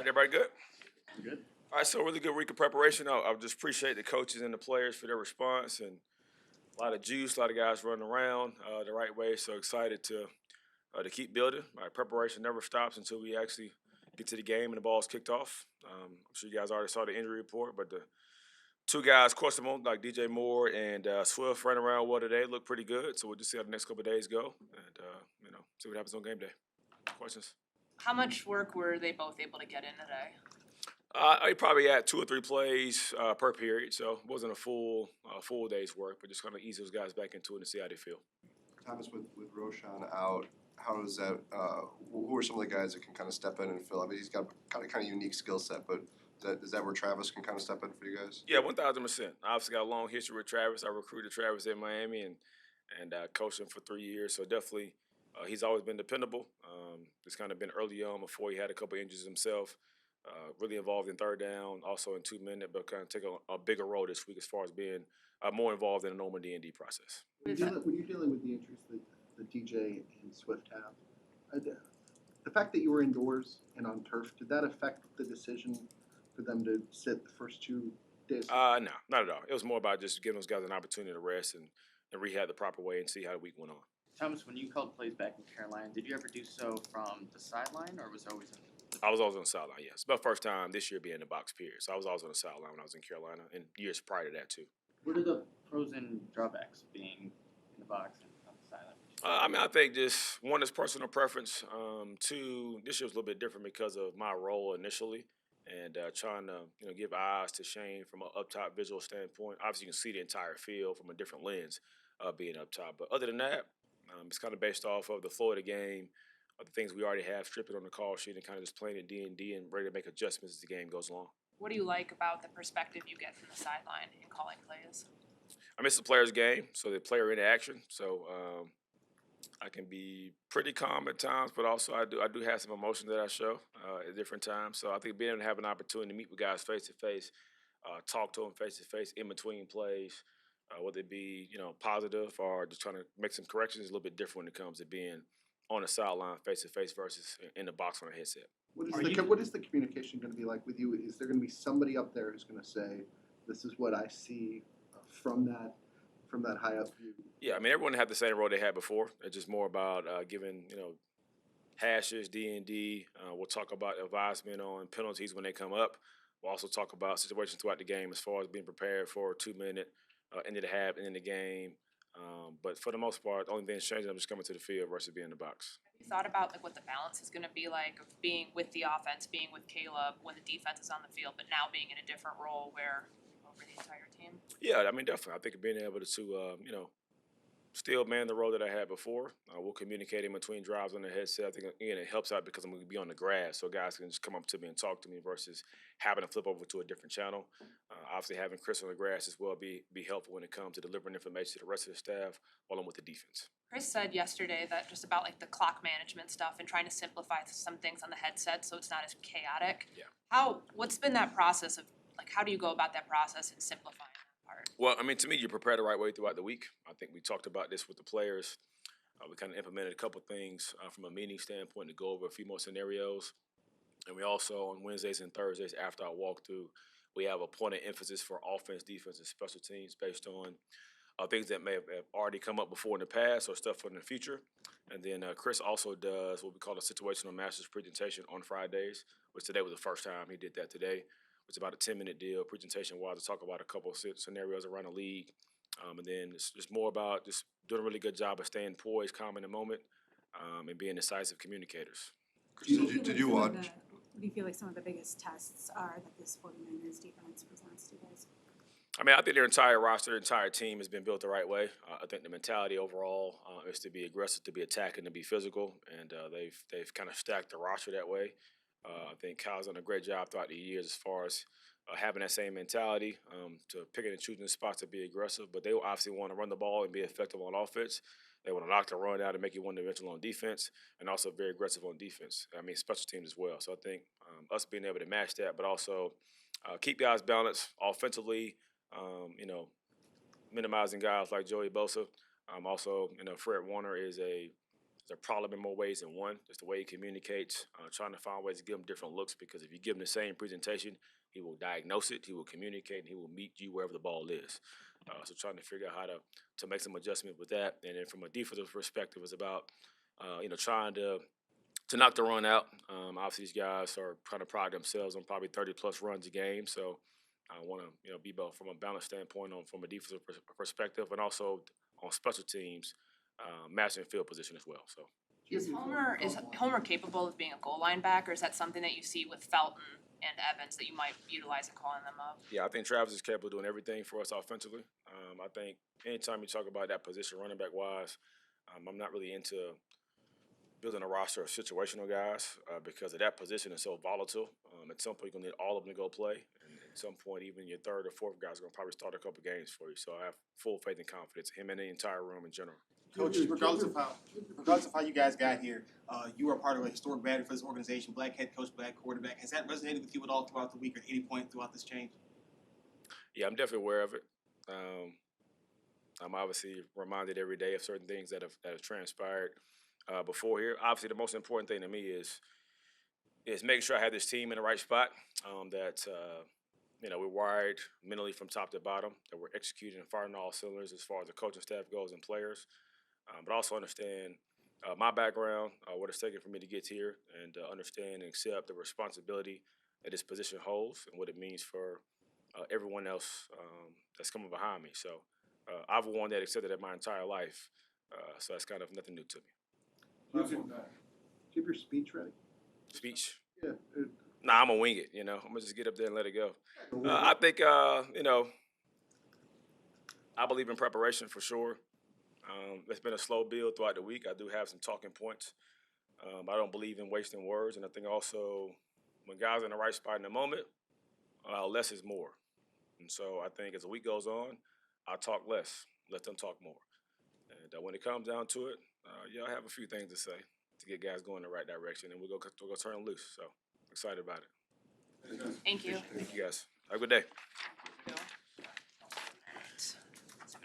Everybody good? Good. All right, so really good week of preparation. I just appreciate the coaches and the players for their response and a lot of juice, a lot of guys running around the right way. So excited to keep building. My preparation never stops until we actually get to the game and the ball's kicked off. I'm sure you guys already saw the injury report, but the two guys questionable, like DJ Moore and Swift, running around well today, look pretty good. So we'll just see how the next couple of days go and see what happens on game day. Questions? How much work were they both able to get in today? I probably had 2 or 3 plays per period, so it wasn't a full day's work, but just kind of ease those guys back into it and see how they feel. Thomas, with Roshan out, how does that? Who are some of the guys that can kind of step in and fill? I mean, he's got kind of unique skill set, but is that where Travis can kind of step in for you guys? Yeah, 1,000%. I obviously got a long history with Travis. I recruited Travis in Miami and coached him for 3 years, so definitely he's always been dependable. It's kind of been early on before he had a couple injuries himself. Really involved in third down, also in 2 minute, but kind of take a bigger role this week as far as being more involved in the normal D&D process. When you're dealing with the injuries that DJ and Swift have, the fact that you were indoors and on turf, did that affect the decision for them to sit the first 2 days? No, not at all. It was more about just giving those guys an opportunity to rest and rehab the proper way and see how the week went on. Thomas, when you called plays back in Carolina, did you ever do so from the sideline, or was it always in I was always on the sideline, yes. It's my first time this year being in the box, period. So I was always on the sideline when I was in Carolina and years prior to that, too. What are the pros and drawbacks of being in the box and on the sideline? I think just one is personal preference. Two, this year was a little bit different because of my role initially and trying to give eyes to Shane from an up top visual standpoint. Obviously, you can see the entire field from a different lens being up top. But other than that, it's kind of based off of the flow of the game, of the things we already have, strip it on the call sheet and kind of just playing it D&D and ready to make adjustments as the game goes along. What do you like about the perspective you get from the sideline in calling plays? I mean, it's the player's game, so the player interaction. So I can be pretty calm at times, but also I do have some emotion that I show at different times. So I think being able to have an opportunity to meet with guys face to face, talk to them face to face in between plays, whether it be positive or just trying to make some corrections, is a little bit different when it comes to being on the sideline face to face versus in the box on a headset. What is the communication going to be like with you? Is there going to be somebody up there who's going to say, "This is what I see from that high up view"? Yeah, I mean everyone had the same role they had before. It's just more about giving hashes, D&D. We'll talk about advisement on penalties when they come up. We'll also talk about situations throughout the game as far as being prepared for a 2 minute end of the half, end of the game. But for the most part, the only thing that's changing, I'm just coming to the field versus being in the box. Have you thought about what the balance is going to be like of being with the offense, being with Caleb when the defense is on the field, but now being in a different role where over the entire team? Yeah, I mean definitely. I think being able to still man the role that I had before. We'll communicate in between drives on the headset. I think, again, it helps out because I'm going to be on the grass, so guys can just come up to me and talk to me versus having to flip over to a different channel. Obviously, having Chris on the grass as well be helpful when it comes to delivering information to the rest of the staff while I'm with the defense. Chris said yesterday that just about the clock management stuff and trying to simplify some things on the headset so it's not as chaotic. Yeah. What's been that process of how do you go about that process and simplifying that part? Well, I mean, to me, you prepare the right way throughout the week. I think we talked about this with the players. We kind of implemented a couple things from a meeting standpoint to go over a few more scenarios. And we also, on Wednesdays and Thursdays after our walkthrough, we have a point of emphasis for offense, defense, and special teams based on things that may have already come up before in the past or stuff for the future. And then Chris also does what we call a situational masters presentation on Fridays, which today was the first time he did that today. It's about a 10-minute deal, presentation-wise, to talk about a couple of scenarios around the league. And then it's just more about just doing a really good job of staying poised, calm in the moment, and being decisive communicators. Did you watch? What do you feel like some of the biggest tests are that this 49ers defense presents to you guys? I mean, I think their entire roster, their entire team has been built the right way. I think the mentality overall is to be aggressive, to be attacking, to be physical, and they've kind of stacked the roster that way. I think Kyle's done a great job throughout the years as far as having that same mentality to picking and choosing the spots to be aggressive. But they obviously want to run the ball and be effective on offense. They want to knock the run out and make you one-dimensional on defense, and also very aggressive on defense. I mean, special teams as well. So I think us being able to match that, but also keep guys balanced offensively. Minimizing guys like Joey Bosa. Also, Fred Warner is a a problem in more ways than one. Just the way he communicates, trying to find ways to give him different looks, because if you give him the same presentation, he will diagnose it, he will communicate, and he will meet you wherever the ball is. So trying to figure out how to make some adjustment with that. And then from a defensive perspective, it's about trying to knock the run out. Obviously, these guys are trying to pride themselves on probably 30-plus runs a game. So I want to be both from a balance standpoint from a defensive perspective, and also on special teams, matching field position as well. So. Is Homer capable of being a goal line back, or is that something that you see with Felton and Evans that you might utilize in calling them up? Yeah, I think Travis is capable of doing everything for us offensively. I think anytime you talk about that position, running back wise, I'm not really into building a roster of situational guys because of that position is so volatile. At some point, you're going to need all of them to go play. And at some point, even your third or fourth guys are going to probably start a couple games for you. So I have full faith and confidence in him and the entire room in general. Coach, regardless of how you guys got here, you are part of a historic battle for this organization. Black head coach, black quarterback. Has that resonated with you at all throughout the week, or at any point throughout this change? Yeah, I'm definitely aware of it. I'm obviously reminded every day of certain things that have transpired before here. Obviously, the most important thing to me is making sure I have this team in the right spot. We're wired mentally from top to bottom, that we're executing and firing all cylinders as far as the coaching staff goes and players. But also understand my background, what it's taken for me to get here, and understand and accept the responsibility that this position holds and what it means for everyone else that's coming behind me. So I've worn that, accepted it my entire life. So that's kind of nothing new to me. Do you have your speech ready? Speech? Yeah. Nah, I'm going to wing it, I'm going to just get up there and let it go. I think, I believe in preparation for sure. It's been a slow build throughout the week. I do have some talking points. I don't believe in wasting words, and I think also when guys are in the right spot in the moment, less is more. And so I think as the week goes on, I talk less, let them talk more. And when it comes down to it, I have a few things to say to get guys going in the right direction, and we'll go turn them loose. So excited about it. Thank you. Thank you guys. Have a good day.